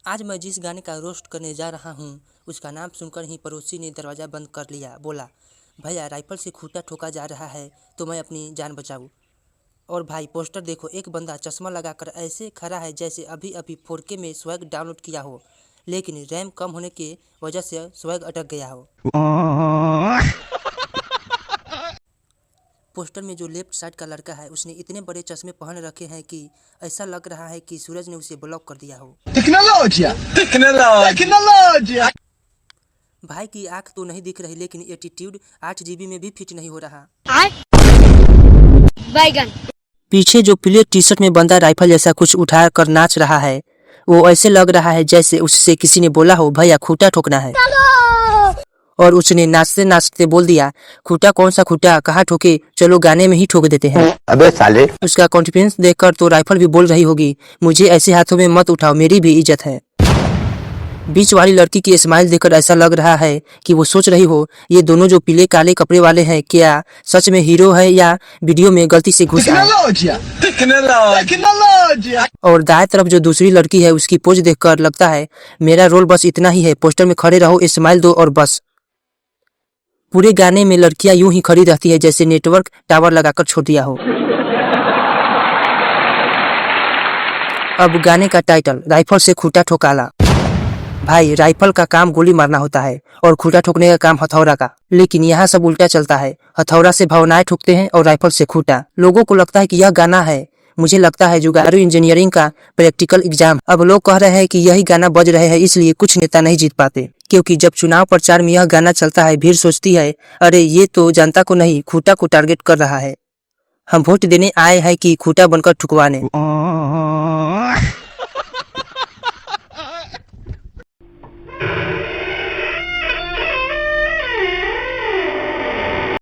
आज मैं जिस गाने का रोस्ट करने जा रहा हूँ उसका नाम सुनकर ही पड़ोसी ने दरवाज़ा बंद कर लिया। बोला, भैया राइफल से खूंटा ठोका जा रहा है तो मैं अपनी जान बचाऊँ। और भाई पोस्टर देखो, एक बंदा चश्मा लगाकर ऐसे खड़ा है जैसे अभी अभी 4K में स्वैग डाउनलोड किया हो, लेकिन रैम कम होने की वजह से स्वैग अटक गया हो। पोस्टर में जो लेफ्ट साइड का लड़का है उसने इतने बड़े चश्मे पहन रखे हैं कि ऐसा लग रहा है कि सूरज ने उसे ब्लॉक कर दिया हो। टेक्नोलॉजिया भाई की आंख तो नहीं दिख रही, लेकिन एटीट्यूड 8 GB में भी फिट नहीं हो रहा। बैगन पीछे जो पीले टी शर्ट में बंदा राइफल जैसा कुछ उठा कर नाच रहा है, वो ऐसे लग रहा है जैसे उससे किसी ने बोला हो भैया खूंटा ठोकना है, और उसने नाचते नाचते बोल दिया खूंटा कौन सा खूंटा, कहाँ ठोके, चलो गाने में ही ठोक देते हैं। अबे साले। उसका कॉन्फिडेंस देखकर तो राइफल भी बोल रही होगी मुझे ऐसे हाथों में मत उठाओ, मेरी भी इज्जत है। बीच वाली लड़की की स्माइल देखकर ऐसा लग रहा है कि वो सोच रही हो ये दोनों जो पीले काले कपड़े वाले हैं क्या सच में हीरो है या वीडियो में गलती से घुस आए। और दाएं तरफ जो दूसरी लड़की है उसकी पोज देखकर लगता है मेरा रोल बस इतना ही है, पोस्टर में खड़े रहो, स्माइल दो और बस। पूरे गाने में लड़कियां यूं ही खड़ी रहती है जैसे नेटवर्क टावर लगाकर छोड़ दिया हो। अब गाने का टाइटल, राइफल से खूंटा ठोकाला। भाई राइफल का काम गोली मारना होता है और खूंटा ठोकने का काम हथौड़ा का, लेकिन यहाँ सब उल्टा चलता है। हथौड़ा से भावनाएं ठोकते हैं और राइफल से खूंटा। लोगों को लगता है कि यह गाना है, मुझे लगता है जुगाड़ू इंजीनियरिंग का प्रैक्टिकल एग्जाम। अब लोग कह रहे हैं कि यही गाना बज रहे हैं इसलिए कुछ नेता नहीं जीत पाते, क्योंकि जब चुनाव प्रचार में यह गाना चलता है भीड़ सोचती है अरे ये तो जनता को नहीं खूंटा को टारगेट कर रहा है, हम वोट देने आए हैं कि खूंटा बनकर ठुकवाने।